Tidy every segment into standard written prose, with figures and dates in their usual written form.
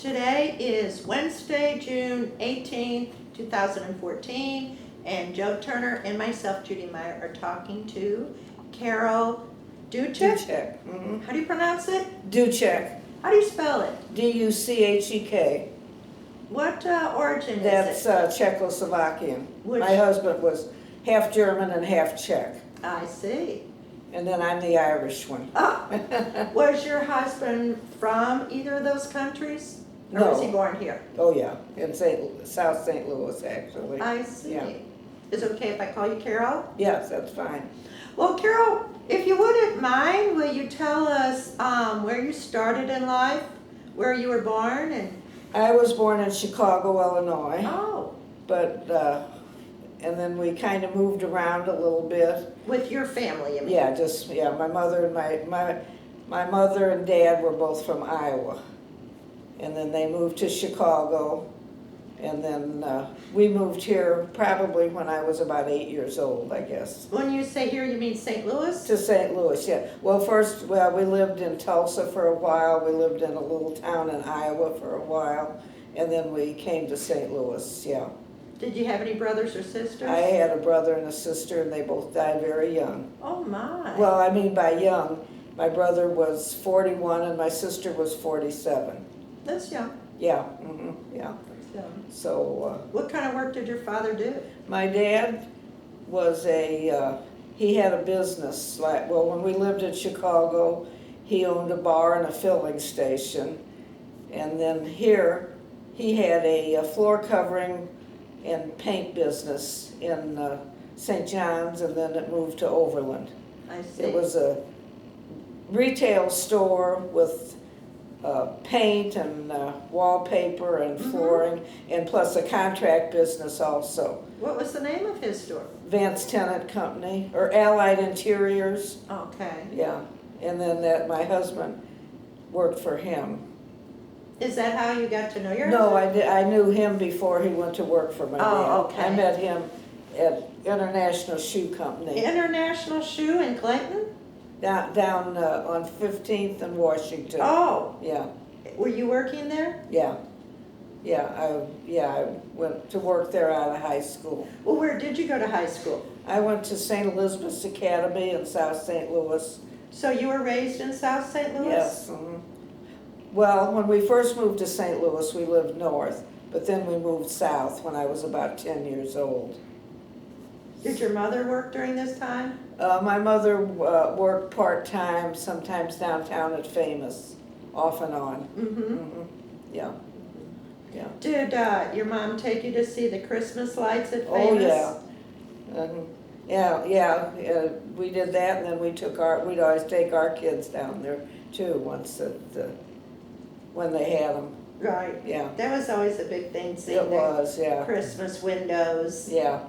Today is Wednesday, June 18th, 2014, and Joe Turner and myself, Judy Meyer, are talking to Carol Duchek. Duchek. Mm-hmm. How do you pronounce it? Duchek. How do you spell it? D-U-C-H-E-K. What origin That's is it? Czechoslovakian. Which- My husband was half German and half Czech. I see. And then I'm the Irish one. Ah, was your husband from either of those countries? Or No. was he born here? Oh, yeah, in South St. Louis, actually. I see. Yeah. Is it okay if I call you Carol? Yes, that's fine. Well, Carol, if you wouldn't mind, will you tell us where you started in life, where you were born, and I was born in Chicago, Illinois, oh, but, and then we kind of moved around a little bit. with your family, I mean. Yeah, my mother and my mother and dad were both from Iowa. And then they moved to Chicago, and then we moved here probably when I was about 8 years old, I guess. When you say here, you mean St. Louis? To St. Louis, yeah. Well, first, we lived in Tulsa for a while. We lived in a little town in Iowa for a while, and then we came to St. Louis, yeah. Did you have any brothers or sisters? I had a brother and a sister, and they both died very young. Oh, my. Well, I mean by young, my brother was 41 and my sister was 47. That's young. Yeah, yeah. That's young. So What kind of work did your father do? my dad was he had a business. Well, when we lived in Chicago, he owned a bar and a filling station. And then here, he had a floor covering and paint business in St. John's, and then it moved to Overland. I see. It was a retail store with paint and wallpaper and flooring, and plus a contract business also. What was the name of his store? Vance Tenant Company, or Allied Interiors, Okay. yeah. And then my husband worked for him. Is that how you got to know your No, husband? I knew him before he went to work for my dad. Oh, okay. I met him at International Shoe Company, International Shoe in Clayton? down on 15th and Washington. Oh, Yeah. were you working there? Yeah, I went to work there out of high school. Well, where did you go to high school? I went to St. Elizabeth's Academy in South St. Louis. So you were raised in South St. Louis? Yes. Well, when we first moved to St. Louis, we lived north, but then we moved south when I was about 10 years old. Did your mother work during this time? My mother worked part-time, sometimes downtown at Famous, off and on. Mm-hmm. Yeah, yeah. Did your mom take you to see the Christmas lights at Oh, Famous? yeah. We did that, and then we'd always take our kids down there too, when they had them. Right. Yeah, That was always a big thing, seeing it the was, yeah, Christmas windows. yeah.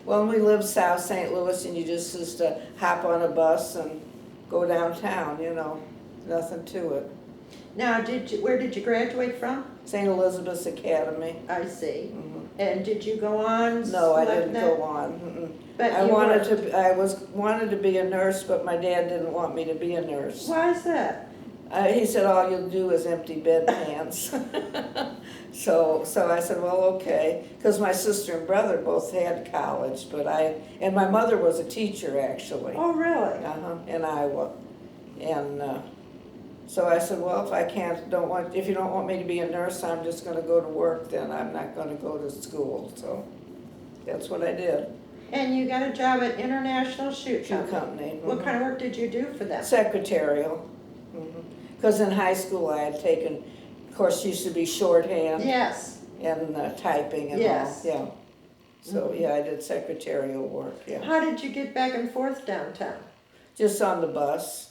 Well, we lived South St. Louis, and you just used to hop on a bus and go downtown, nothing to it. Now, where did you graduate from? St. Elizabeth's Academy. I see. Mhm. And did you go on? No, I select didn't that? go on. But I you wanted worked. wanted to be a nurse, but my dad didn't want me to be a nurse. Why is that? He said, all you'll do is empty bedpans. So I said, well, okay, because my sister and brother both had college, and my mother was a teacher, actually, Oh, really? in Iowa. And so I said, well, if you don't want me to be a nurse, I'm just gonna go to work, then I'm not gonna go to school. So that's what I did. And you got a job at International Shoe Shoe Company. company. What kind of work did you do for them? Secretarial. Because in high school I had taken, of course, used to be shorthand Yes. and typing and Yes. all. Yeah. So yeah, I did secretarial work. Yeah. How did you get back and forth downtown? Just on the bus.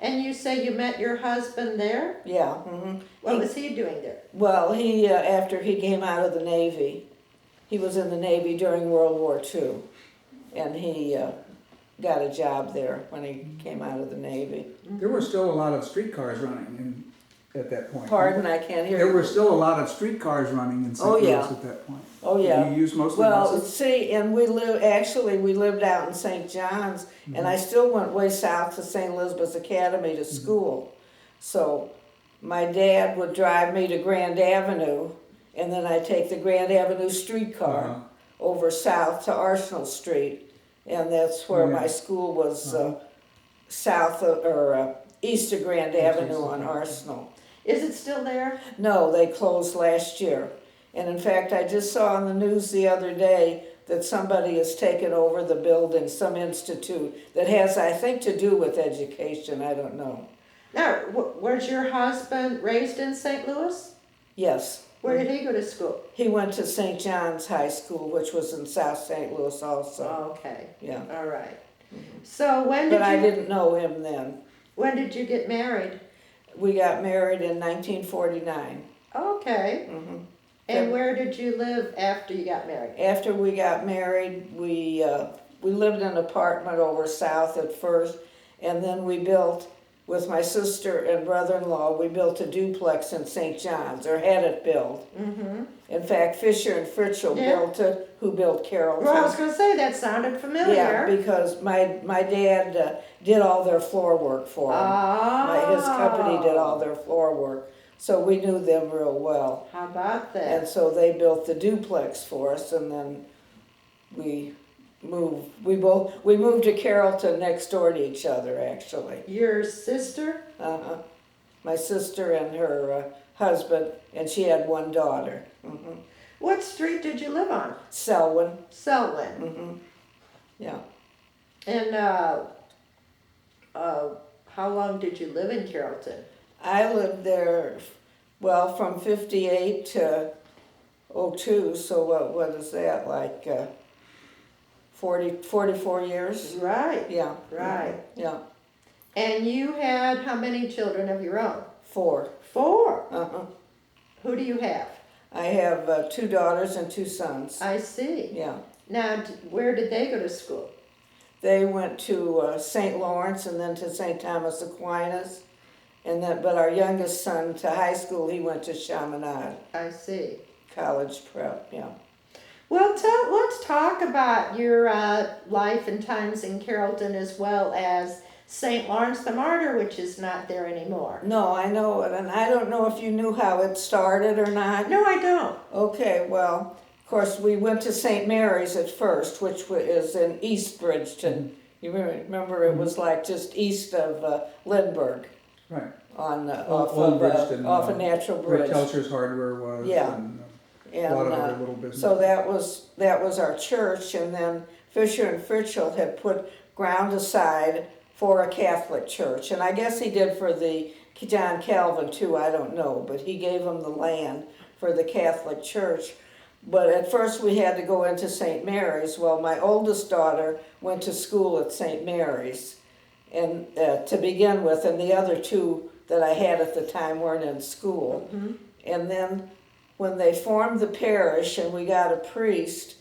And you say you met your husband there? Yeah. What was he doing there? Well, he after he came out of the Navy, he was in the Navy during World War II, and he got a job there when he came out of the Navy. There were still a lot of streetcars running at that point. Pardon, I can't hear There you. were still a lot of streetcars running in St. Oh, Louis yeah. at that point. Oh, yeah. You used mostly Well, buses? see, and we lived out in St. John's, and I still went way south to St. Elizabeth's Academy to school. So my dad would drive me to Grand Avenue, and then I'd take the Grand Avenue streetcar Uh-huh. over south to Arsenal Street, and that's where Oh, yeah. my school was Uh-huh. south of, or east of Grand East Avenue of on Grand. Arsenal. Is it still there? No, they closed last year. And in fact, I just saw on the news the other day that somebody has taken over the building, some institute that has, I think, to do with education, I don't know. Now, was your husband raised in St. Louis? Yes. Where did he go to school? He went to St. John's High School, which was in South St. Louis also. Okay, Yeah. all right. So when did But I you, didn't know him then. when did you get married? We got married in 1949. Okay, Mhm. and where did you live after you got married? After we got married, we lived in an apartment over south at first, and then we built, with my sister and brother-in-law, we built a duplex in St. John's, or had it built. Mm-hmm. In fact, Fisher and Fritchell Yeah. built it, who built Carrollton. Well, I was gonna say, that sounded Yeah, familiar. because my dad did all their floor work for them. His company did all their floor work, so we knew them real well. How about that? And so they built the duplex for us, and then we moved. We moved to Carrollton next door to each other, actually. Your sister? Uh-huh. My sister and her husband, and she had one daughter. Mm-hmm. What street did you live on? Selwyn. Selwyn. Mm-hmm. Yeah. And how long did you live in Carrollton? I lived there, well, from 58 to 02, so what is that, like 44 years? Right, Yeah. right. Yeah, And you had how many children of your own? 4. 4. Uh-huh. Who do you have? I have 2 daughters and 2 sons. I see. Yeah. Now, where did they go to school? They went to St. Lawrence and then to St. Thomas Aquinas. And then, but our youngest son to high school, he went to Chaminade I see. College Prep, yeah. Well, let's talk about your life and times in Carrollton, as well as St. Lawrence the Martyr, which is not there anymore. No, I know it, and I don't know if you knew how it started or not. No, I don't. Okay, well, of course, we went to St. Mary's at first, which is in East Bridgeton. You remember it was like just east of Lindbergh Right. on Old Bridgeton, off a natural Where bridge. Telcher's Hardware was. Yeah. And a And, lot of other little businesses. so that was our church, and then Fisher and Fritchell had put ground aside for a Catholic church, and I guess he did for the John Calvin too, I don't know, but he gave them the land for the Catholic church. But at first we had to go into St. Mary's. Well, my oldest daughter went to school at St. Mary's, and to begin with, and the other 2 that I had at the time weren't in school. Mm-hmm. And then when they formed the parish and we got a priest,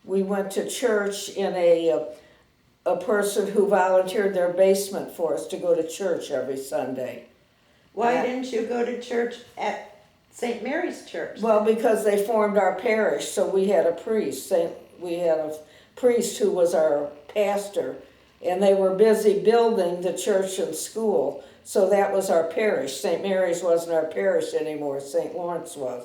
we went to church in a person who volunteered their basement for us to go to church every Sunday. Why Yeah. didn't you go to church at St. Mary's Church? Well, because they formed our parish, so we had a priest. We had a priest who was our pastor, and they were busy building the church and school, so that was our parish. St. Mary's wasn't our parish anymore, St. Lawrence was.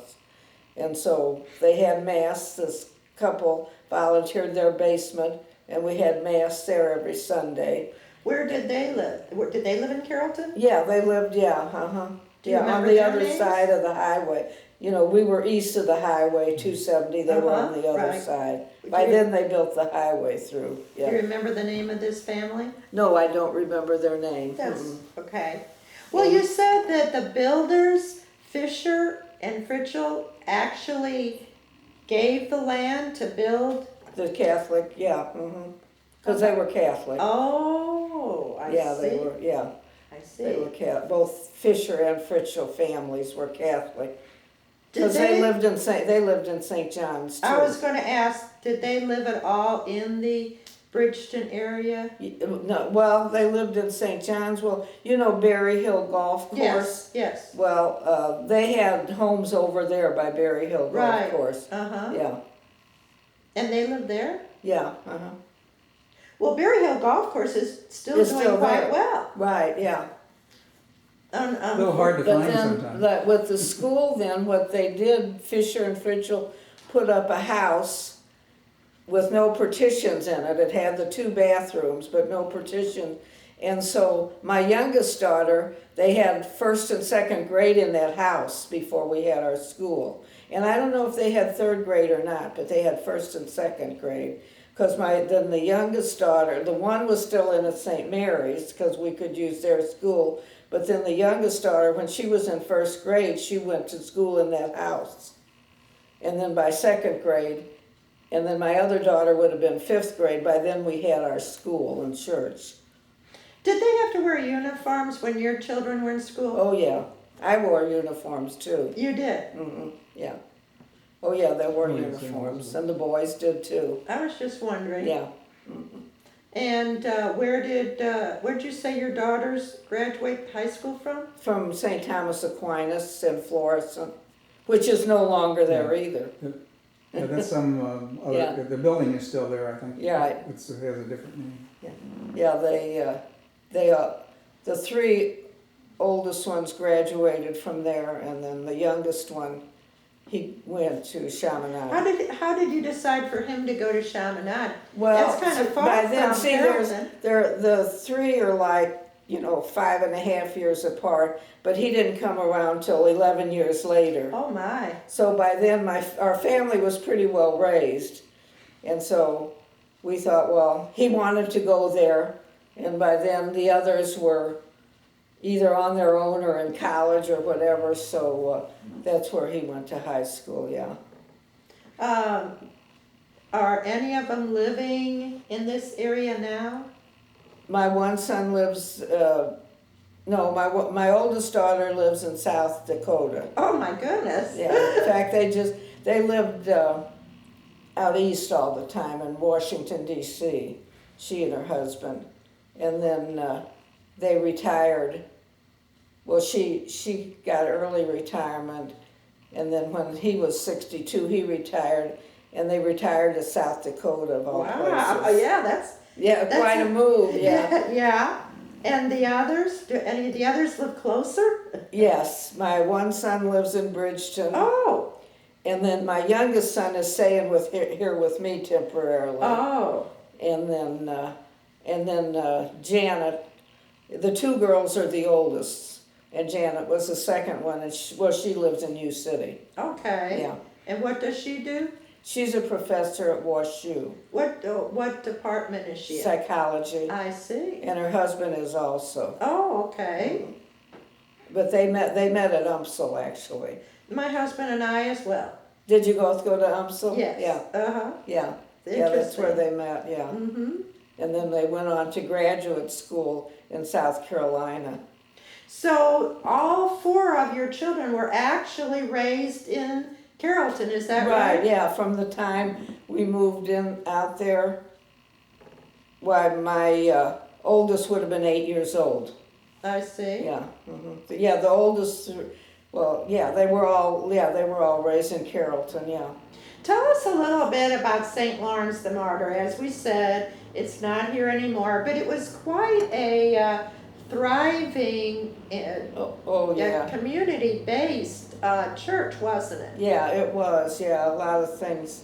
And so they had mass, this couple volunteered their basement, and we had mass there every Sunday. Where did they live? Did they live in Carrollton? Yeah, they lived, yeah, uh-huh. Do you Yeah, on remember the their other names? side of the highway. You know, we were east of the highway, 270, they were on the other right. side. Do By you- then, they built the highway through, Do you yeah. remember the name of this family? No, I don't remember their name. That's Mm-mm. okay. Well, you said that the builders, Fisher and Fritchell, actually gave the land to build. The Catholic, yeah, because they were Catholic. Oh, I Yeah, see. they were, yeah, I they were see. Catholic. Both Fisher and Fritchell families were Catholic. Did Because they lived in St. John's too. I was going to ask, did they live at all in the Bridgeton area? No, well, they lived in St. John's. Well, you know Berry Hill Golf Course? Yes, yes. Well, they had homes over there by Berry Hill Golf Right. Course. Uh-huh. Yeah, And they lived there? yeah, Well, Berry Hill Golf Course is still It's doing still quite there. well. right, yeah. A little hard to But find then, sometimes. with the school then, what they did, Fisher and Fritchell put up a house with no partitions in it. It had the 2 bathrooms, but no partition. And so my youngest daughter, they had first and second grade in that house before we had our school. And I don't know if they had third grade or not, but they had first and second grade. Because then the youngest daughter, the one was still in at St. Mary's because we could use their school. But then the youngest daughter, when she was in first grade, she went to school in that house. And then by second grade, and then my other daughter would have been 5th grade. By then we had our school and church. Did they have to wear uniforms when your children were in school? Oh, yeah. I wore uniforms too. You did? Yeah. Oh, yeah, they wore Oh, yeah, uniforms. same. And the boys did too. I was just wondering. Yeah. And where'd you say your daughters graduate high school from? From St. Thomas Aquinas in Florissant, which is no longer there either. Yeah, that's some, Yeah. the building is still there, I think. Yeah. It has a different name. Yeah, the 3 oldest ones graduated from there, and then the youngest one, he went to Chaminade. How did you decide for him to go to Chaminade? Well, That's kind of far by then, from see, Carrollton. the 3 are like, 5.5 years apart, but he didn't come around till 11 years later. Oh my. So by then, our family was pretty well raised, and so we thought, well, he wanted to go there, and by then the others were either on their own or in college or whatever, so that's where he went to high school, yeah. Are any of them living in this area now? My one son lives, no, my oldest daughter lives in South Dakota. Oh my goodness. Yeah, in fact, they lived out east all the time in Washington D.C., she and her husband. And then they retired. Well, she got early retirement, and then when he was 62, he retired, and they retired to South Dakota of all Wow. places. Yeah, that's Quite a move, yeah. yeah. And the others? Do any of the others live closer? Yes, my one son lives in Bridgeton. Oh. And then my youngest son is staying here with me temporarily. Oh. And then Janet, the 2 girls are the oldest, and Janet was the second one, and she lives in U City. Okay. Yeah, And what does she do? she's a professor at WashU, What department is she in? psychology, I see. and her husband is also. Oh, okay. But they met at UMSL actually. My husband and I as well. Did you both go to UMSL? Yes. Yeah, Uh-huh. yeah, yeah. That's where Interesting. they met. Yeah. Mm-hmm. And then they went on to graduate school in South Carolina. So all 4 of your children were actually raised in Carrollton, is that right? Yeah, from the time we moved in out there, why my oldest would have been 8 years old. I see. Yeah, yeah. The oldest, well, yeah, they were all raised in Carrollton. Yeah. Tell us a little bit about St. Lawrence the Martyr. As we said, it's not here anymore, but it was quite a thriving, Yeah. community-based church, wasn't it? Yeah, it was. Yeah, a lot of things.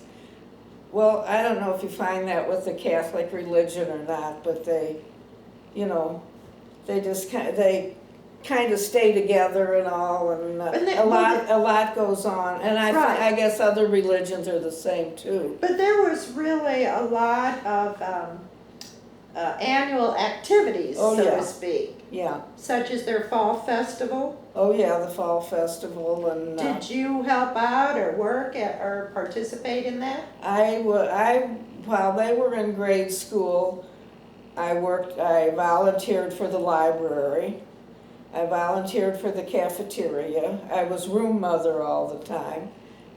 Well, I don't know if you find that with the Catholic religion or not, but they just kind of stay together and all, and a lot goes on. And Right. I guess other religions are the same too. But there was really a lot of annual activities, Oh, so yeah. to speak, Yeah. such as their fall festival. Oh yeah, the fall festival and. Did you help out or work or participate in that? While they were in grade school, I volunteered for the library. I volunteered for the cafeteria. I was room mother all the time.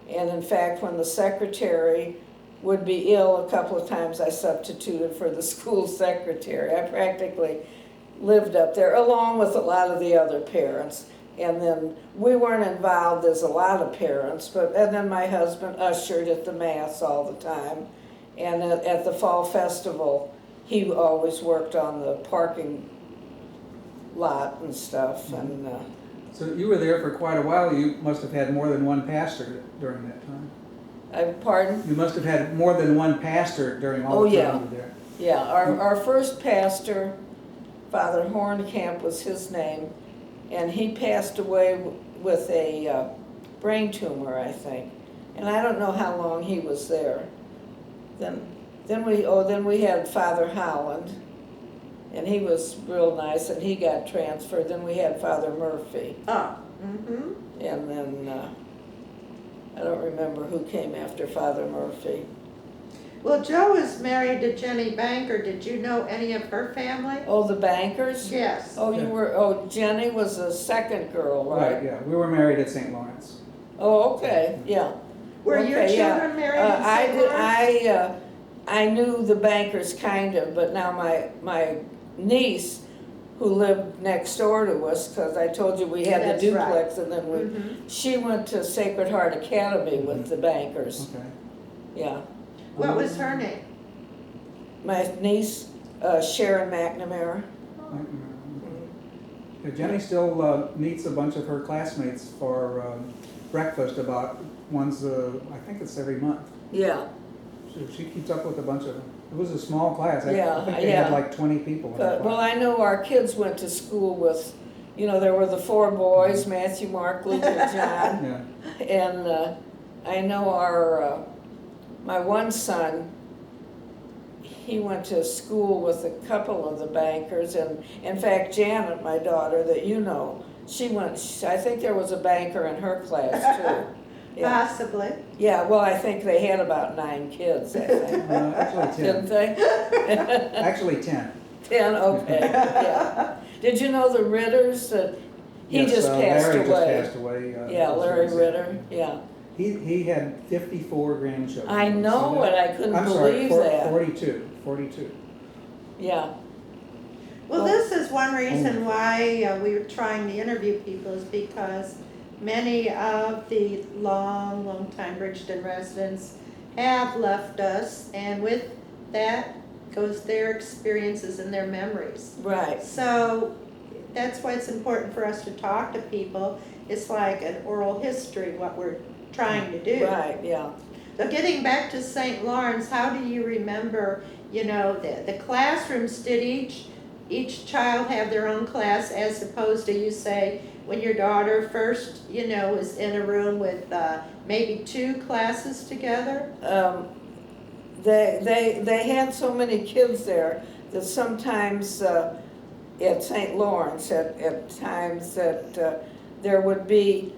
And in fact, when the secretary would be ill a couple of times, I substituted for the school secretary. I practically lived up there along with a lot of the other parents. And then we weren't involved as a lot of parents, and then my husband ushered at the mass all the time. And at the fall festival, he always worked on the parking lot and stuff, and, So you were there for quite a while. You must have had more than one pastor during that time. pardon? You must have had more than one pastor during all Oh, the yeah. time you were there. Yeah, our first pastor, Father Hornkamp was his name, and he passed away with a brain tumor, I think. And I don't know how long he was there. Then we had Father Howland, and he was real nice, and he got transferred. Then we had Father Murphy, Oh, mm-hmm. and then I don't remember who came after Father Murphy. Well, Joe is married to Jenny Banker. Did you know any of her family? Oh, the Bankers? Yes. Oh, Yeah. Jenny was the second girl, Right, yeah. We were married at St. Lawrence. Oh, okay, yeah. Were your Okay, yeah. children married in St. Lawrence? I knew the Bankers kind of, but now my niece, who lived next door to us, because I told you we had That's the right. duplex, and then Mhm. she went to Sacred Heart Academy with the Bankers, Okay. yeah. What was her name? My niece, Sharon McNamara. Yeah, Jenny still meets a bunch of her classmates for breakfast about once, I think it's every month. Yeah, She keeps up with a bunch of them. It was a small class. Yeah, I think they had yeah. like 20 people in the but, well, class. I know our kids went to school with, there were the four boys, Matthew, Mark, Luke, and John. Yeah. And I know my one son, he went to school with a couple of the Bankers, and in fact, Janet, my daughter, that you know, I think there was a banker in her class too. Yeah, Possibly. yeah. Well, I think they had about 9 kids, I think. Actually 10. Didn't they? Actually 10. 10, okay, yeah. Did you know the Ritters, that he Yes, just passed Larry away? just passed away. Yeah, Larry Ritter, yeah. He had 54 grandchildren. I know it, I couldn't believe that. 42. Yeah. Well, Well- this is one reason why we were trying to interview people, is because many of the long-time Bridgeton residents have left us, and with that goes their experiences and their memories. Right, So that's why it's important for us to talk to people. It's like an oral history, what we're trying to do. right, yeah. So getting back to St. Lawrence, how do you remember, the classrooms? Did each child have their own class, as opposed to, you say, when your daughter first, was in a room with maybe 2 classes together? They had so many kids there that sometimes at St. Lawrence, at times that there would be,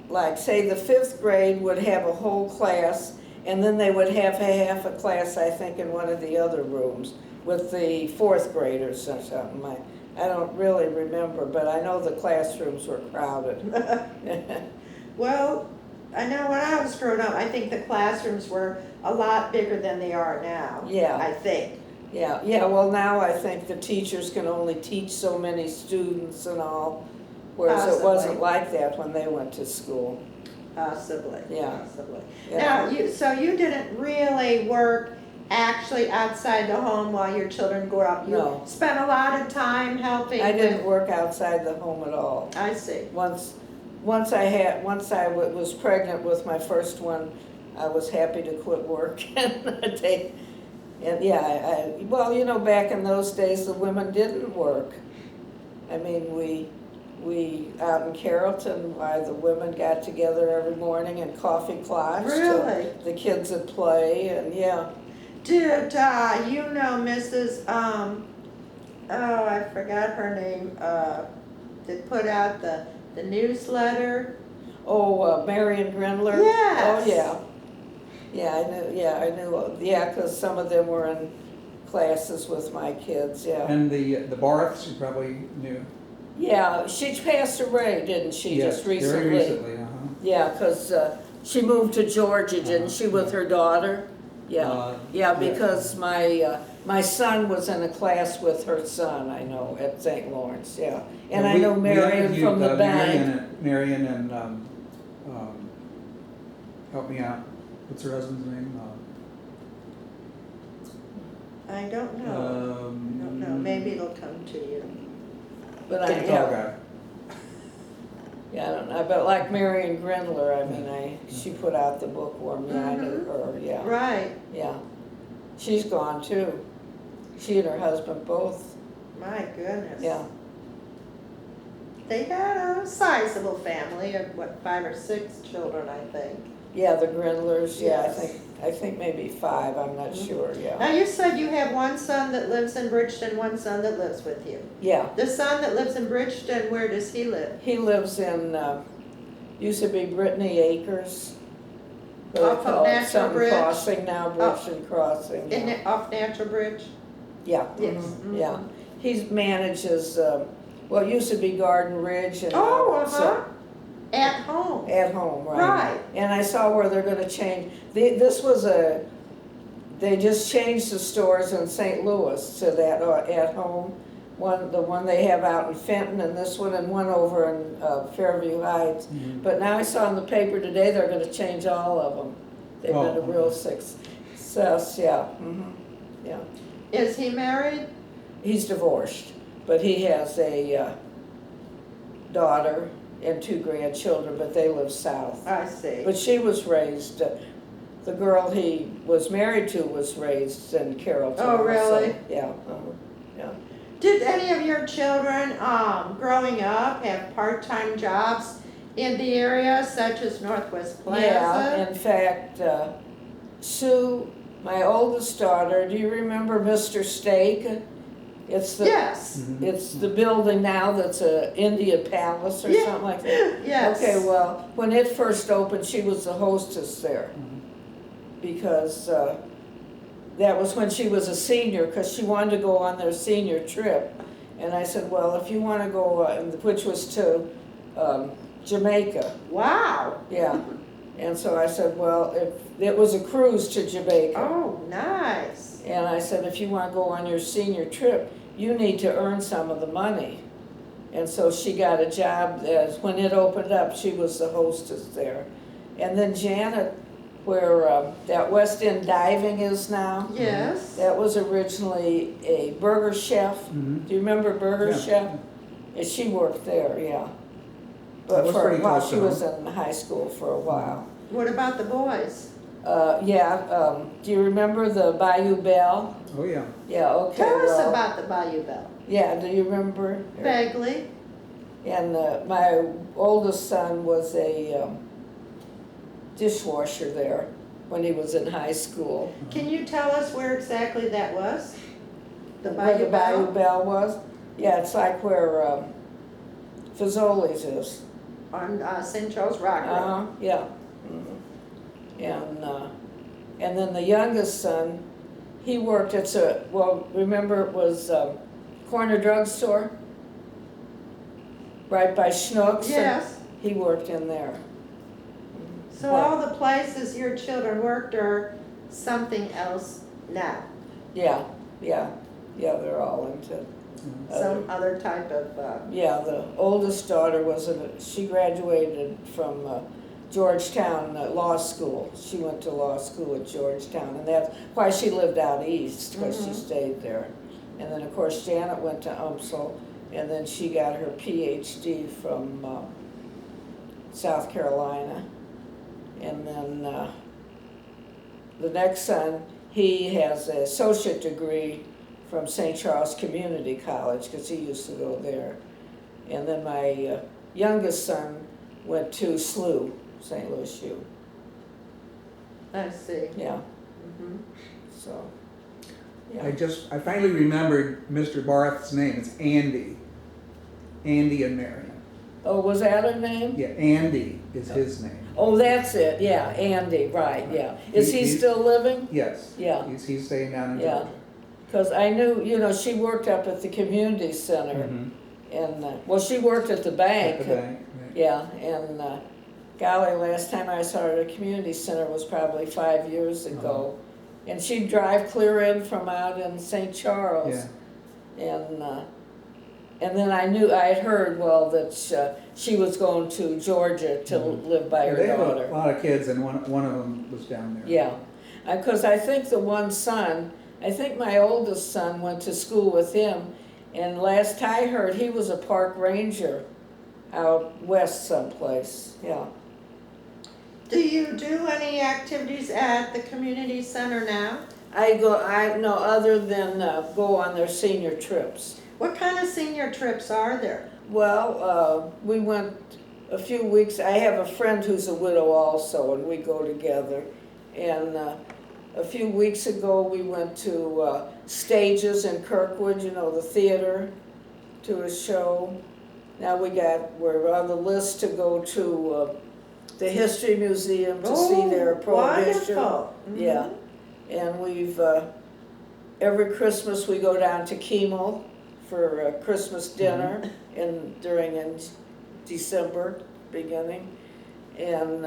like, say the 5th grade would have a whole class, and then they would have half a class, I think, in one of the other rooms with the 4th graders or something. I don't really remember, but I know the classrooms were crowded. Well, I know when I was growing up, I think the classrooms were a lot bigger than they are now. Yeah. I think. Yeah, well, now I think the teachers can only teach so many students and all, whereas it Possibly. wasn't like that when they went to school. Possibly. Yeah. Possibly. Yeah. Now, so you didn't really work actually outside the home while your children grew up? No. You spent a lot of time helping I didn't with- work outside the home at all. I see. Once I was pregnant with my first one, I was happy to quit work and well, back in those days, the women didn't work. I mean, we out in Carrollton, the women got together every morning and coffee clots. Really? The kids would play, and yeah. Did Mrs. I forgot her name, that put out the newsletter? Oh, Marion Grindler? Yes. Oh, yeah. I knew, because some of them were in classes with my kids, yeah. And the Barths, you probably knew. Yeah, she passed away, didn't she, Yes, just recently? very recently, Yeah, because she moved to Georgia, didn't she, with her daughter? Yeah, yeah. because my son was in a class with her son, I know, at St. Lawrence, yeah. And I know Marion from the bank. Marion and, help me out, what's her husband's name? I don't know. I don't know. Maybe it'll come to you. But I, Big tall yeah, guy. yeah, I don't know, but like Marion Grindler, I mean, she put out the bookworm, yeah, I knew her, yeah, Right, yeah. She's gone too. She and her husband both, my goodness. yeah. They had a sizable family of, what, 5 or 6 children, I think. Yeah, the Grindlers, yeah, Yes. I think maybe 5, I'm not sure, yeah. Now, you said you have one son that lives in Bridgeton, one son that lives with you. Yeah, The son that lives in Bridgeton, where does he live? he lives in, used to be Brittany Acres. What do they Off of call it? Natural Something Bridge? Crossing now, Bridgeton Crossing, In yeah. it, off Natural Bridge? Yeah, Yes. yeah. He manages, well, it used to be Garden Ridge and. Oh, so- uh-huh. At home. At home, right. Right. And I saw where they're gonna change, this was they just changed the stores in St. Louis to that at home. The one they have out in Fenton and this one and one over in Fairview Heights. Mhm. But now I saw in the paper today, they're gonna change all of them. They've been a Oh, real okay. success, yeah, yeah. Is he married? He's divorced, but he has a daughter and 2 grandchildren, but they live south. I see. But she was raised, the girl he was married to was raised in Carrollton. Oh, really? also. Yeah, yeah. Did any of your children, growing up, have part-time jobs in the area, such as Northwest Plaza? Yeah, in fact, Sue, my oldest daughter, do you remember Mr. Steak? It's the, Yes, Mhm. it's the building now that's a India Palace or Yeah. something like that. yes. Okay, well, when it first opened, she was the hostess there. Because that was when she was a senior, because she wanted to go on their senior trip. And I said, well, if you want to go, which was to Jamaica, Wow. yeah. And so I said, well, if it was a cruise to Jamaica. Oh, nice. And I said, if you want to go on your senior trip, you need to earn some of the money. And so she got a job, when it opened up, she was the hostess there. And then Janet, where that West End Diving is now, Yes. that was originally a burger chef. Mhm. Do you remember Burger Yeah. Chef? And she worked there, yeah. That But was for a pretty while, close she to was home. in high school for a while. What about the boys? Do you remember the Bayou Belle? Oh, yeah. Yeah, okay, Tell us well, about the Bayou Belle. yeah, do you remember? Vaguely. And my oldest son was a dishwasher there when he was in high school. Can you tell us where exactly that was? The Where Bayou Belle? Belle was? Yeah, it's like where Fazoli's is. On St. Charles Rock Road. Yeah. Mhm. And then the youngest son, he worked at remember it was Corner Drugstore? Right by Schnucks? Yes. He worked in there. So all the places your children worked are something else now? Yeah, they're all into. Some other type of, Yeah, the oldest daughter she graduated from Georgetown Law School. She went to law school at Georgetown, and that's why she lived out east, because she stayed there. And then, of course, Janet went to UMSL, and then she got her PhD from South Carolina. And then the next son, he has an associate degree from St. Charles Community College, because he used to go there. And then my youngest son went to SLU, St. Louis U. I see. Yeah, Mhm. so, yeah. I finally remembered Mr. Barth's name. It's Andy. Andy and Marion. Oh, was that her name? Yeah, Andy is his name. Oh, that's it, yeah, Andy, right, yeah. Is he He's- still living? Yes. Yeah. He's staying down in Yeah. Georgia. Because I knew, she worked up at the community center, Mhm. and, she worked at the bank. At the bank, right. Yeah, and golly, last time I saw her at a community center was probably 5 years ago. And she'd drive clear in from out in St. Charles. Yeah. And then I had heard, that she was going to Georgia to live by her They have daughter. a lot of kids, and one of them was down there. Yeah, because I think the one son, I think my oldest son went to school with him, And last I heard, he was a park ranger out west someplace, yeah. Do you do any activities at the community center now? No, other than go on their senior trips. What kind of senior trips are there? Well, we went a few weeks, I have a friend who's a widow also, and we go together. And a few weeks ago, we went to Stages in Kirkwood, you know, the theater, to a show. Now we're on the list to go to the History Museum to see their prohibition. Wonderful. Yeah, and we've, every Christmas we go down to Kimmel for a Christmas dinner in December beginning. And,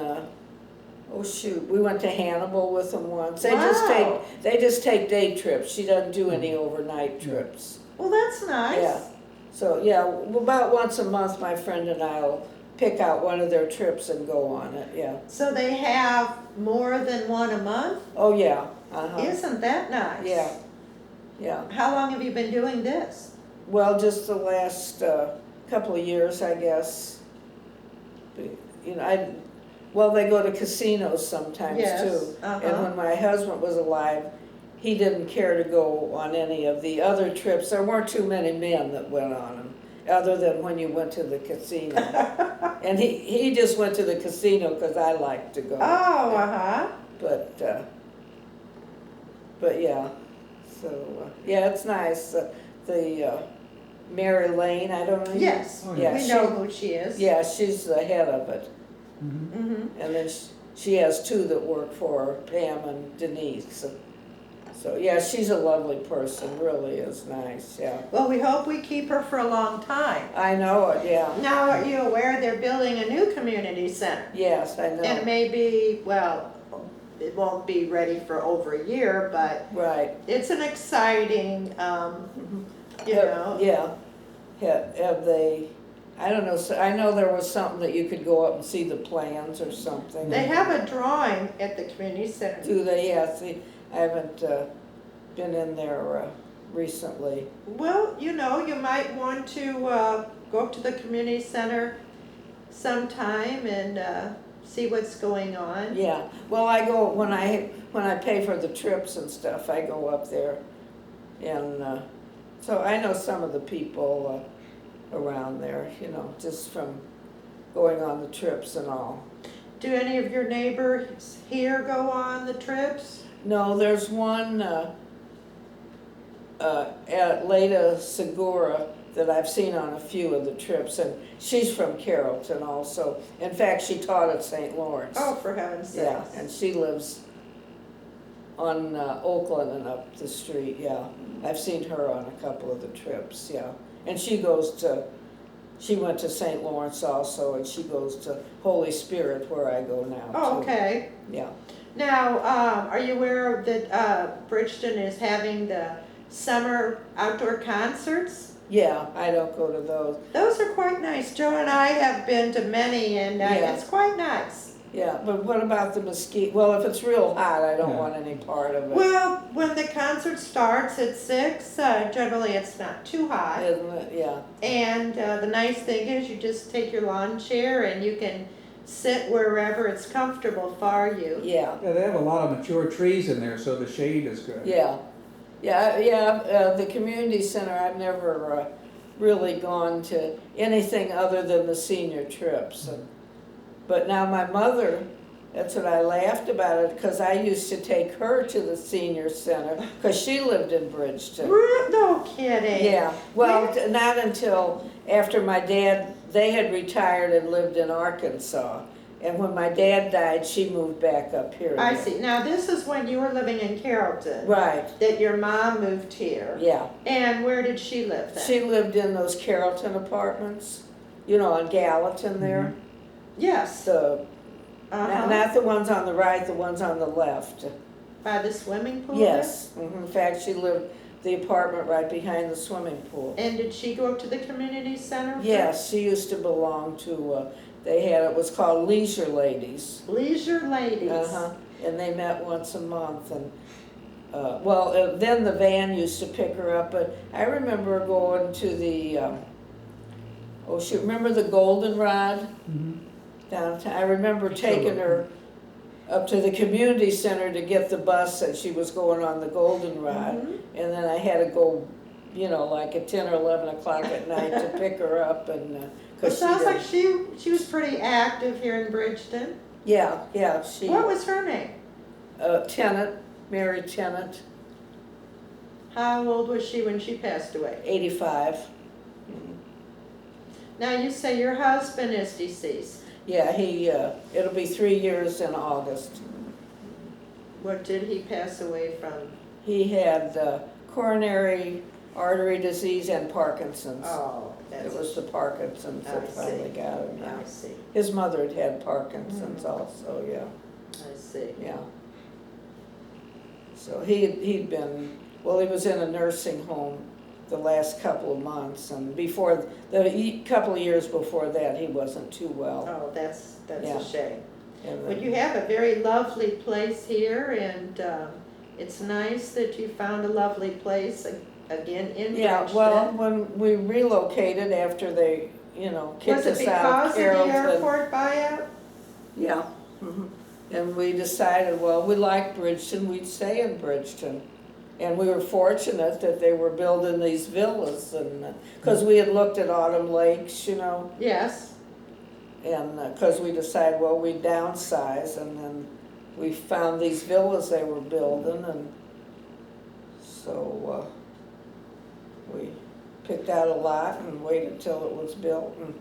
oh shoot, we went to Hannibal with them once. They just take day trips. She doesn't do any overnight trips. Well, that's nice. Yeah. So, yeah, about once a month, my friend and I'll pick out one of their trips and go on it, yeah. So they have more than one a month? Oh, yeah, uh-huh. Isn't that nice? Yeah, yeah. How long have you been doing this? Well, just the last couple of years, I guess. You know, well, they go to casinos sometimes Yes, too. uh-huh. And when my husband was alive, he didn't care to go on any of the other trips. There weren't too many men that went on them, other than when you went to the casino. And he just went to the casino because I liked to go. Oh, uh-huh. But yeah, so, yeah, it's nice. The Mary Lane, I don't know. Yes, Oh, yeah. we know who she is. Yeah, she's the head of it. Mm-hmm. And then she has two that work for her, Pam and Denise. So, yeah, she's a lovely person, really is nice, yeah. Well, we hope we keep her for a long time. I know it, yeah. Now, are you aware they're building a new community center? Yes, I know. And it may be, well, it won't be ready for over a year, but Right. it's an exciting, you know. Yeah. Have they, I don't know, I know there was something that you could go up and see the plans or something. They have a drawing at the community center. Do they? Yeah, see, I haven't been in there recently. Well, you know, you might want to go up to the community center sometime and see what's going on. Yeah, well, I go, when I pay for the trips and stuff, I go up there. And so I know some of the people around there, you know, just from going on the trips and all. Do any of your neighbors here go on the trips? No, there's one at Leda Segura that I've seen on a few of the trips, and she's from Carrollton also. In fact, she taught at St. Lawrence. Oh, for heaven's sakes. Yeah, and she lives on Oakland and up the street, yeah. I've seen her on a couple of the trips, yeah. And she went to St. Lawrence also, and she goes to Holy Spirit where I go now, Oh, too. okay. Yeah. Now, are you aware that Bridgeton is having the summer outdoor concerts? Yeah, I don't go to those. Those are quite nice. Joe and I have been to many, and Yeah. it's quite nice. Yeah, but what about the mosquito? Well, if it's real hot, I don't Yeah. want any part of it. Well, when the concert starts at 6, generally it's not too hot. Isn't it? Yeah. And the nice thing is you just take your lawn chair and you can sit wherever it's comfortable for you. Yeah. Yeah, they have a lot of mature trees in there, so the shade is good. Yeah. The community center, I've never really gone to anything other than the senior trips. But now my mother, that's what I laughed about it, because I used to take her to the senior center, because she lived in Bridgeton. No kidding. Yeah, well, Where- not until after my dad, they had retired and lived in Arkansas. And when my dad died, she moved back up here. I again. see. Now this is when you were living in Carrollton. Right, That your mom moved here. yeah. And where did she live then? She lived in those Carrollton apartments, you know, on Gallatin there. Yes. The, Uh-huh. not the ones on the right, the ones on the left. By the swimming pool? Yes, in fact, she lived the apartment right behind the swimming pool. And did she go up to the community center? Yes, she used to belong to, it was called Leisure Ladies. Leisure Ladies. Uh-huh, and they met once a month, and then the van used to pick her up, but I remember going to the, remember the Goldenrod Mhm. downtown? I remember taking her up to the community center to get the bus that she was going on the Goldenrod. Mhm. And then I had to go, like at 10 or 11 o'clock at night to pick her up and, It cause sounds like didn't- she was pretty active here in Bridgeton. Yeah, What was her name? Tennant, Mary Tennant, How old was she when she passed away? 85. Now, you say your husband is deceased. Yeah, it'll be 3 years in August. What did he pass away from? He had coronary artery disease and Parkinson's. Oh, It was the Parkinson's I that finally see. got him, yeah. I see, His mother had had Parkinson's also, yeah, I see. yeah. So he'd been, he was in a nursing home the last couple of months, and couple of years before that, he wasn't too well. Oh, that's Yeah. a shame. And But you have a very lovely place here, and it's nice that you found a lovely place again in Yeah, Bridgeton. well, when we relocated after they, kicked Was it us out because of of the Carrollton. airport buyout? Yeah, and we decided, we like Bridgeton, we'd stay in Bridgeton. And we were fortunate that they were building these villas, and, because we had looked at Autumn Lakes, Yes. and, because we decided, we'd downsize, and then we found these villas they were building, and so, we picked out a lot and waited till it was built, and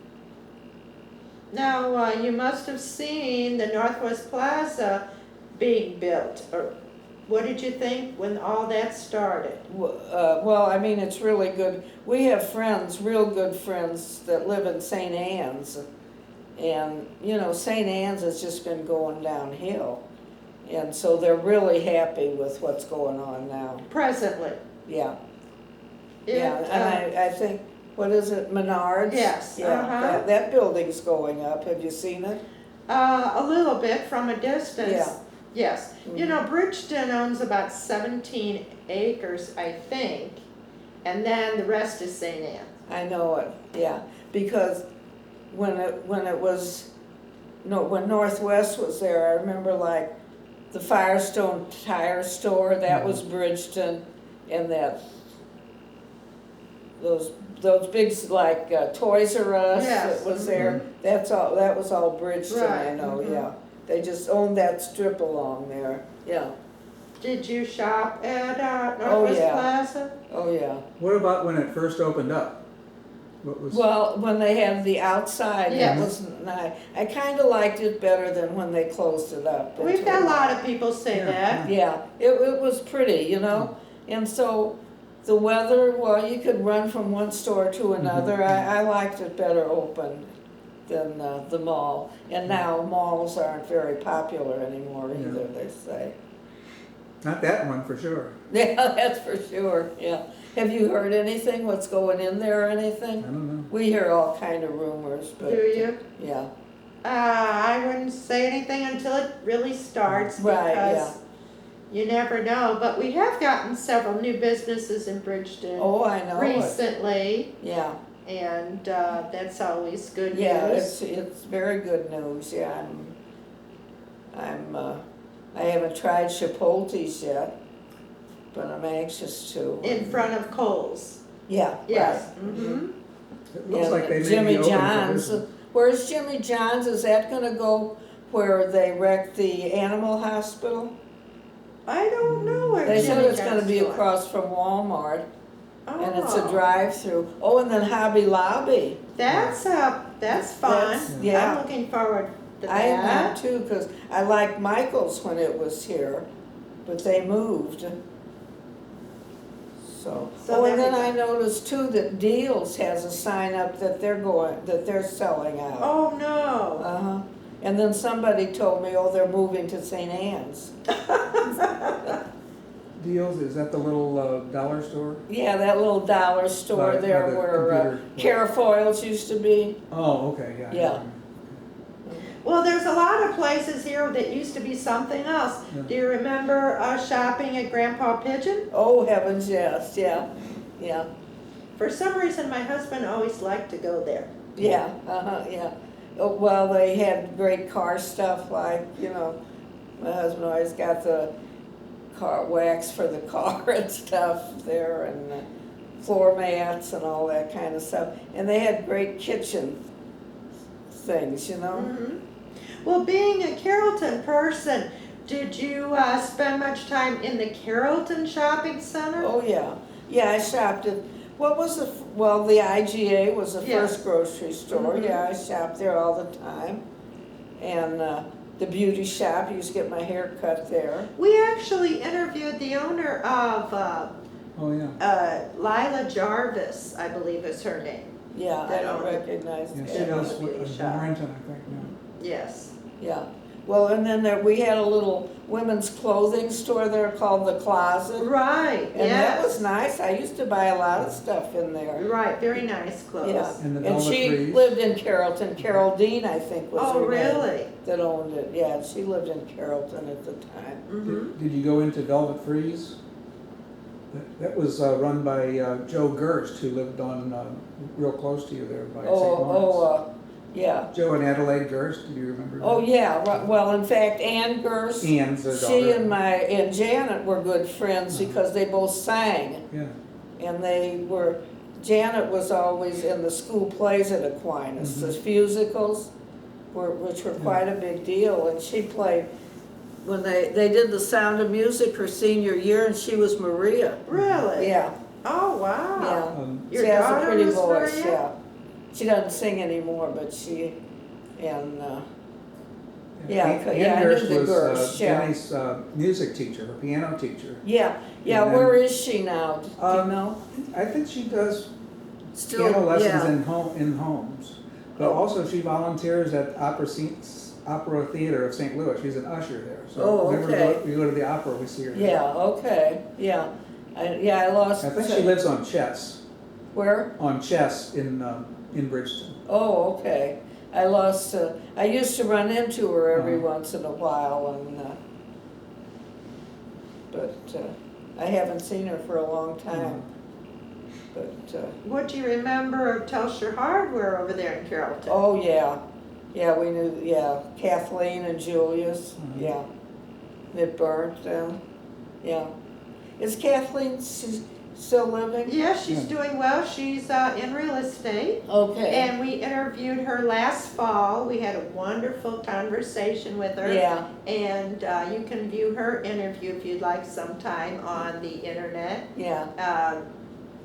Now, you must have seen the Northwest Plaza being built, or what did you think when all that started? it's really good. We have friends, real good friends, that live in St. Anne's. And, St. Anne's has just been going downhill. And so they're really happy with what's going on now. Presently. Yeah, It, and I think, what is it, Menards? Yes, Yeah, uh-huh. that building's going up. Have you seen it? a little bit from a distance. Yeah. Yes. Bridgeton owns about 17 acres, I think, and then the rest is St. Anne. I know it, yeah, because when Northwest was there, I remember like the Firestone Tire Store, that was Bridgeton, and those big like Toys R Us Yes. that was there, that was all Bridgeton, I Right, know, yeah. They just owned that strip along there, yeah, Did you shop at Northwest yeah. Plaza? oh yeah. What about when it first opened up? What was? Well, when they had the outside, that Yes. was nice. I kind of liked it better than when they closed it up. We've got a lot of people say Yeah, that. Yeah, it was pretty, and so the weather, you could run from one store to another. I liked it better open than the mall. And now malls aren't very popular anymore either, they say. Not that one for sure. Yeah, that's for sure, yeah. Have you heard anything, what's going in there or I anything? don't know. We hear all kind of rumors, but. Do you? Yeah. I wouldn't say anything until it really starts Right, because you never know. But we have gotten several new businesses in Bridgeton Oh, I know it. recently, Yeah, and that's always good news. yeah, it's very good news, yeah. I haven't tried Chipotle's yet, but I'm anxious to. In front of Kohl's. Yeah, Yes. right. Mm-hmm. It looks And like they may Jimmy be open for John's, business. where's Jimmy John's? Is that gonna go where they wrecked the animal hospital? I don't know where They said Jimmy it's gonna John's be going. across from Walmart, and it's a Oh, drive-through. Oh, and then Hobby Lobby. That's fun. That's- yeah. I'm looking forward to I am that. too, because I liked Michael's when it was here, but they moved. So, So and then then- I noticed too that Deals has a sign up that they're selling out. Oh, no. Uh-huh. And then somebody told me, they're moving to St. Anne's. Deals, is that the little dollar store? Yeah, that little dollar store By there the where computer place. Carafoils used to be. Oh, okay, yeah. Yeah. Well, there's a lot of places here that used to be something else. Yeah. Do you remember shopping at Grandpa Pigeon? Oh, heavens, yes, yeah, yeah, For some reason, my husband always liked to go there. yeah, yeah. Oh, well, they had great car stuff like, you know, my husband always got the car wax for the car and stuff there, and floor mats and all that kind of stuff. And they had great kitchen things, you know? Mhm. Well, being a Carrollton person, did you spend much time in the Carrollton Shopping Center? Oh, yeah. Yeah, I shopped at, what was the, well, the IGA was the Yeah. first grocery store. Mhm. Yeah, I shopped there all the time. And the beauty shop, I used to get my hair cut there. We actually interviewed the owner of Oh, yeah. Lila Jarvis, I believe is her name. Yeah, I That don't owned it. recognize Yeah, it. she Yeah. does Beauty with shop. Warrington, I think, now. Yes. Yeah. Well, and then there, we had a little women's clothing store there called The Closet. Right, And that was yes. nice. I used to buy a lot of stuff in there. Right, very nice clothes. Yeah. And the And Velvet she Breeze. lived in Carrollton. Carol Dean, I think, was Oh, her name. really? That owned it. Yeah, she lived in Carrollton at the time. Mm-hmm. Did you go into Velvet Freeze? That was run by Joe Gerst, who lived on, real close to you there by St. Lawrence. Yeah. Joe and Adelaide Gerst, do you remember? Oh, that? yeah. Well, in fact, Ann Gerst, Ann's their she daughter. and Janet were good friends because they both sang. Yeah. And they were, Janet was always in the school plays at Aquinas, the musicals, which were quite a big deal. And she played, when they did The Sound of Music her senior year, and she was Maria. Really? Yeah, Oh, wow. yeah. Your She has a daughter pretty was voice, Maria? yeah. She doesn't sing anymore, but she, and, yeah, I knew Gerst the was Gerst, yeah. Jenny's music teacher, her piano teacher. yeah, And then- where is she now? Do you know? I think she does Still, piano lessons yeah. in homes. But Oh. also she volunteers at Opera Theater of St. Louis. She's an usher there. So Oh, whenever okay. we go to the opera, we see her. Yeah, okay, yeah. I lost. I think she lives on Chess, Where? in Bridgeton. Oh, okay. I lost, I used to run into her every Uh-huh. once in a while and, but, I haven't seen her for a long time. But, What do you remember of Telsher Hardware over there in Carrollton? oh, yeah. Yeah, we knew, yeah. Kathleen and Julius, Mhm. yeah. It burnt them, yeah. Is Kathleen still living? Yeah, she's Yeah. doing well. She's in real estate. Okay, And we interviewed her last fall. We had a wonderful conversation with her. yeah, And you can view her interview if you'd like sometime on the internet. yeah.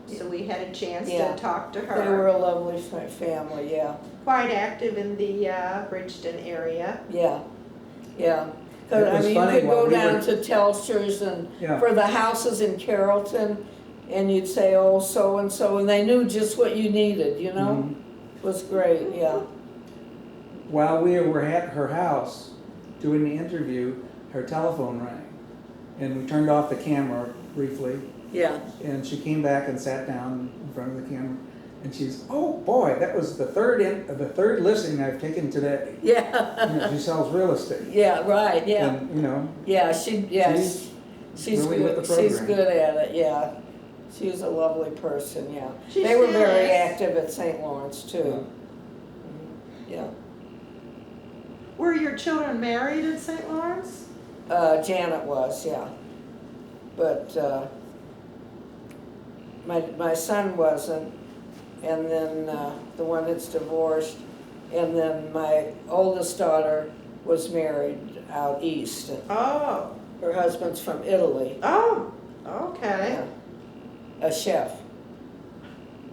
So we had a chance Yeah. to talk to They were her. a lovely family, yeah. Quite active in the Bridgeton area. Yeah, yeah. It Cause I was mean, you funny could when go we down were- to Telster's and Yeah. for the houses in Carrollton, and you'd say, oh, so-and-so, and they knew just what you needed, you know? Mhm. It was great, yeah. While we were at her house doing the interview, her telephone rang. And we turned off the camera briefly, Yeah, and she came back and sat down in front of the camera. And she's, oh boy, that was the third listing I've taken today. yeah, You know, she sells real estate. yeah, right, yeah. And, you know, Yeah, she's really with good, the she's program. good at it, yeah. She's a lovely person, yeah. She They were still very is. active at St. Lawrence too. Yeah. Were your children married in St. Lawrence? Janet was, yeah. But, my son wasn't, and then, the one that's divorced, and then my oldest daughter was married out east. And Oh, her husband's from Italy, oh, okay. a chef.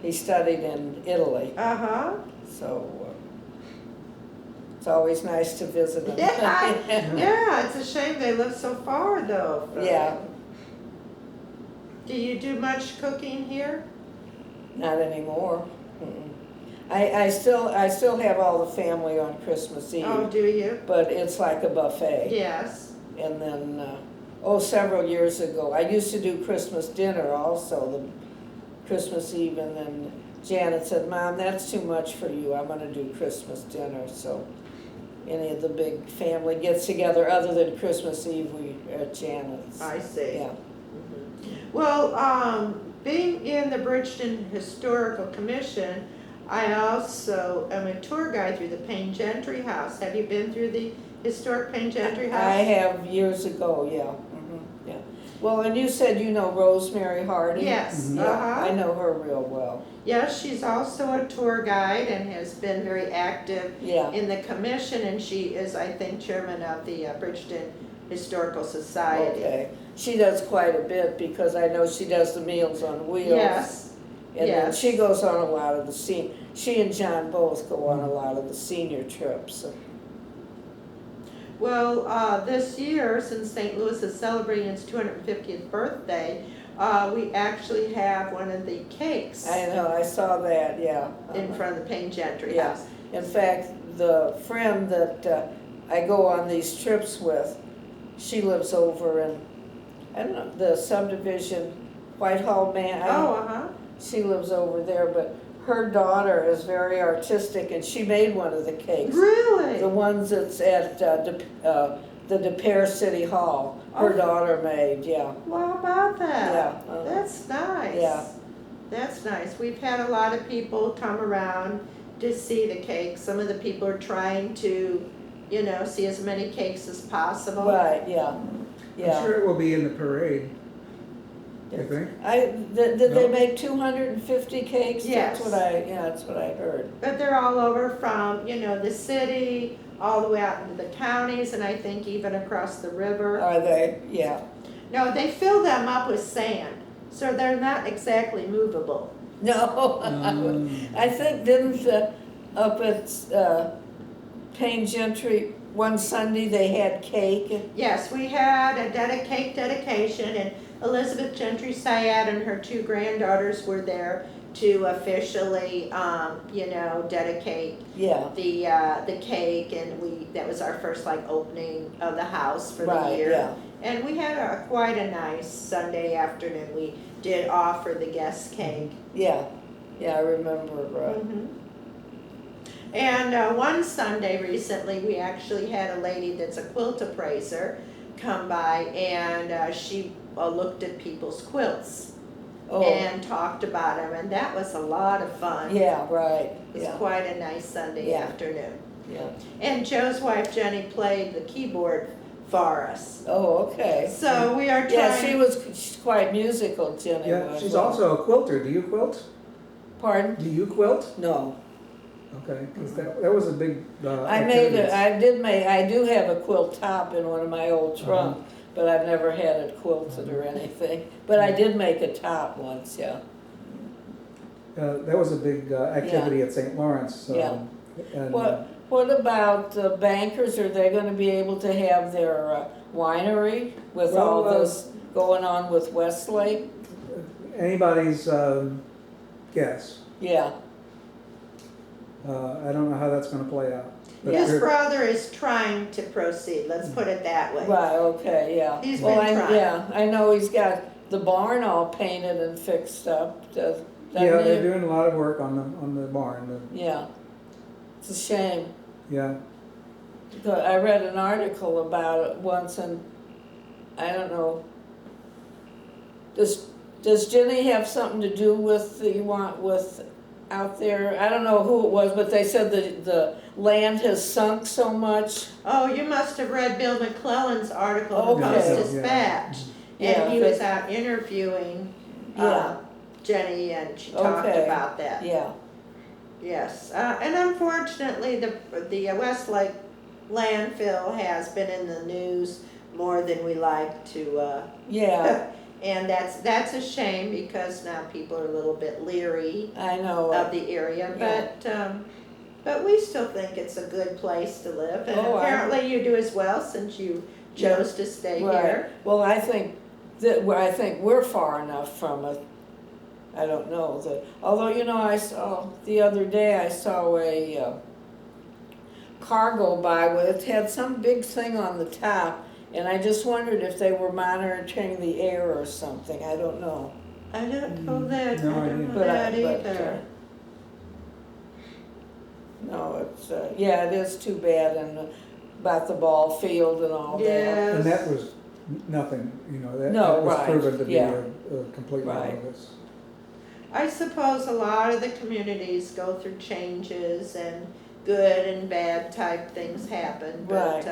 He studied in Italy, Uh-huh. so, it's always nice to visit him. Yeah, it's a shame they live so far though. from Yeah. you. Do you do much cooking here? Not anymore. Mm-mm. I still have all the family on Christmas Eve, Oh, do you? but it's like a buffet. Yes. And then, several years ago, I used to do Christmas dinner also, the Christmas Eve, and then Janet said, Mom, that's too much for you, I'm gonna do Christmas dinner, so, any of the big family gets together other than Christmas Eve, we at Janet's. I see. Yeah. Well, being in the Bridgeton Historical Commission, I also am a tour guide through the Payne Gentry House. Have you been through the historic Payne Gentry House? I have years ago, yeah. Yeah. Well, and you said you know Rosemary Hardy? Yes, Yeah, uh-huh. I know her real well. Yes, she's also a tour guide and has been very active Yeah. in the commission, and she is, I think, chairman of the Bridgeton Historical Society. Okay. She does quite a bit because I know she does the Meals on Wheels. Yes, And then yes. she goes on a lot of the she and John both go on a lot of the senior trips. Well, this year, since St. Louis is celebrating its 250th birthday, we actually have one of the cakes I know, I saw that, yeah. in front of the Payne Gentry Yeah. House. In fact, the friend that I go on these trips with, she lives over in, I don't know, the subdivision, Whitehall Man. Oh, uh-huh. She lives over there, but her daughter is very artistic and she made one of the cakes. Really? The ones that's at the De Pere City Hall, her Oh. daughter made, yeah. Well, how about that? Yeah, That's nice. Yeah. That's nice. We've had a lot of people come around to see the cakes. Some of the people are trying to, see as many cakes as possible. Right, yeah, I'm yeah. sure it will be in the parade, I think. Did they No. make 250 cakes? Yes. That's what I heard. But they're all over from, the city, all the way out into the counties, and I think even across the river. Are they? Yeah. No, they fill them up with sand, so they're not exactly movable. No, I think up at Payne Gentry, one Sunday they had cake. Yes, we had a cake dedication, and Elizabeth Gentry Syed and her two granddaughters were there to officially, dedicate Yeah, the cake, and that was our first opening of the house for the right, year. yeah. And we had quite a nice Sunday afternoon. We did offer the guest cake. Yeah, I remember. Mhm. And one Sunday recently, we actually had a lady that's a quilt appraiser come by, and she looked at people's quilts Oh, and talked about them, and that was a lot of fun. yeah, right, It was yeah, quite a nice Sunday Yeah. afternoon. yeah. And Joe's wife Jenny played the keyboard for us. Oh, okay. So we are trying. Yeah, she's quite musical, Jenny Yeah, was. she's also a quilter. Do you quilt? Pardon? Do you quilt? No. Okay, because that was a big I do have a quilt top in one of my old trunks, but I've never had it quilted or anything. But I did make a top once, yeah. That was a big activity at St. Lawrence. Yeah. And, What about the bankers? Are they gonna be able to have their winery with all Well, this going on with Westlake? anybody's guess. Yeah, I don't know how that's going to play out. But His they're- brother is trying to proceed, let's put it that way. right, okay, yeah. He's Well, been trying. Yeah, I know he's got the barn all painted and fixed up, doesn't Yeah, they're he? doing a lot of work on the barn. Yeah, it's a shame. Yeah. I read an article about it once, and I don't know. Does Jenny have something to do with out there? I don't know who it was, but they said that the land has sunk so much. Oh, you must have read Bill McClellan's article in the Okay. Post-Dispatch. Yeah, And he was out interviewing Yeah. Jenny, and she talked Okay. about that. Yeah, Yes, and unfortunately, the Westlake landfill has been in the news more than we like to, yeah, and that's a shame, because now people are a little bit leery I know. of the area, Yeah. but we still think it's a good place to live, and Oh, apparently you do as well, since you chose to stay Right. here. Well, I think we're far enough from it. I don't know although I saw the other day a car go by with it had some big thing on the top, and I just wondered if they were monitoring the air or something. I don't know. I don't know that, No I don't idea. know But that but, either. no, it's, yeah, it is too bad, and about the ball field and all that. Yes. And that was nothing, you know, that No, that was right, proven to be yeah. a complete Right. bogus. I suppose a lot of the communities go through changes and good and bad type things happen. But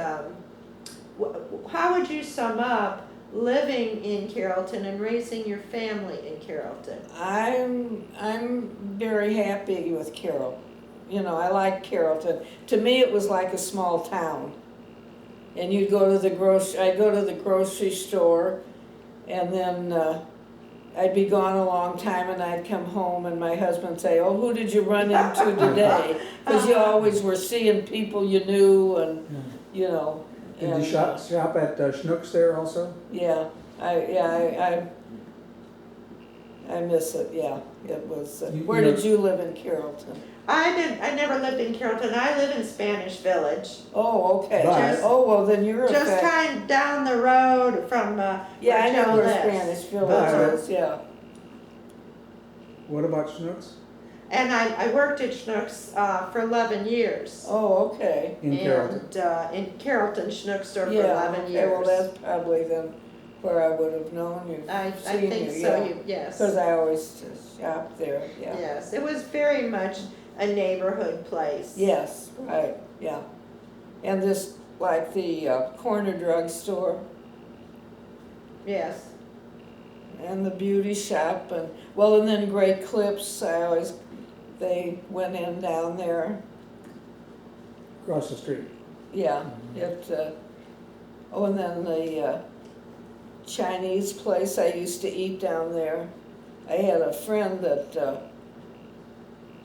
how would you sum up living in Carrollton and raising your family in Carrollton? I'm very happy with Carroll. You know, I like Carrollton. To me, it was like a small town. And you'd go to the I'd go to the grocery store, and then I'd be gone a long time, and I'd come home, and my husband would say, "Oh, who did you run into today?" Because you always were seeing people you knew, and Yeah. you know. Did and, you shop at Schnucks there also? Yeah, I miss it. Yeah, it was. Where did you live in Carrollton? I never lived in Carrollton. I live in Spanish Village. Oh, okay. But- Oh, well, then you're a Just fact. kind of down the road from Yeah, I where know Joe where lives. Spanish Village But- is, yeah. What about Schnucks? And I worked at Schnucks for 11 years. Oh, okay. In Carrollton? And in Carrollton, Schnucks store for Yeah, 11 okay, years. well, that's probably then where I would have known you. I think so, yes. Because I always shopped there, yeah. Yes, it was very much a neighborhood place. Yes, right, yeah. And this, like the corner drugstore Yes. and the beauty shop and, and then Great Clips, they went in down there. Across the street. Yeah, and then the Chinese place I used to eat down there. I had a friend that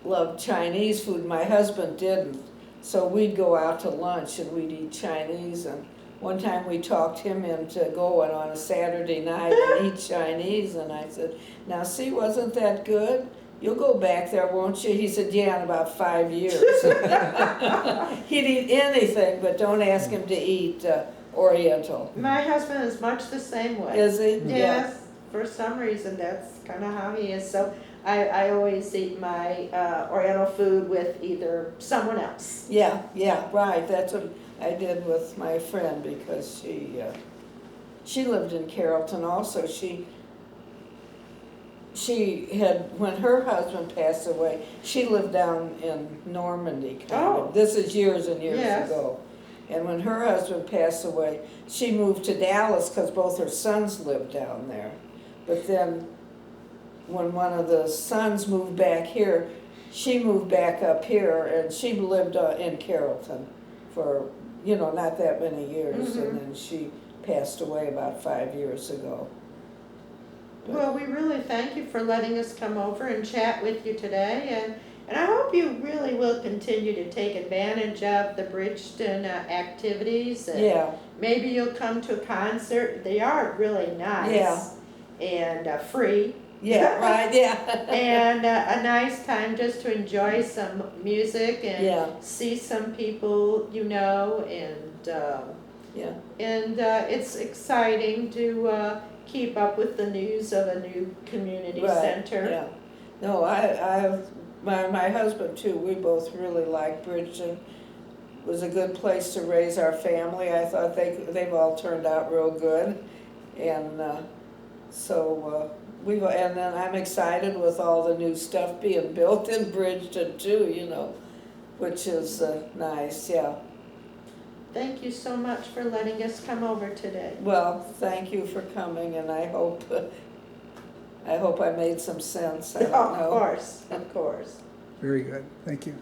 loved Chinese food, my husband didn't. So we'd go out to lunch and we'd eat Chinese, and one time we talked him into going on a Saturday night and eat Chinese, and I said, "Now see, wasn't that good? You'll go back there, won't you?" He said, "Yeah, in about 5 years." He'd eat anything, but don't ask him to eat Oriental. My husband is much the same way. Is he? Yes, for some reason, that's kind of how he is. So I always eat my Oriental food with either someone else. Yeah, yeah, right. That's what I did with my friend, because she lived in Carrollton also. She had, when her husband passed away, she lived down in Normandy kind Oh. of. This is years and years Yes. ago. And when her husband passed away, she moved to Dallas because both her sons lived down there. But then when one of the sons moved back here, she moved back up here, and she lived in Carrollton for, not that many years. Mhm. And then she passed away about 5 years ago. Well, we really thank you for letting us come over and chat with you today, and I hope you really will continue to take advantage of the Bridgeton activities. And Yeah, maybe you'll come to a concert. They are really nice. Yeah. And free. yeah, right, yeah. And a nice time just to enjoy some music and Yeah. see some people and Yeah, it's exciting to keep up with the news of a new community right, center. yeah. No, my husband too, we both really like Bridgeton. It was a good place to raise our family. I thought they've all turned out real good. And and then I'm excited with all the new stuff being built in Bridgeton too, which is nice, yeah. Thank you so much for letting us come over today. Well, thank you for coming, and I hope I made some sense. I don't know. Of course. Very good, thank you.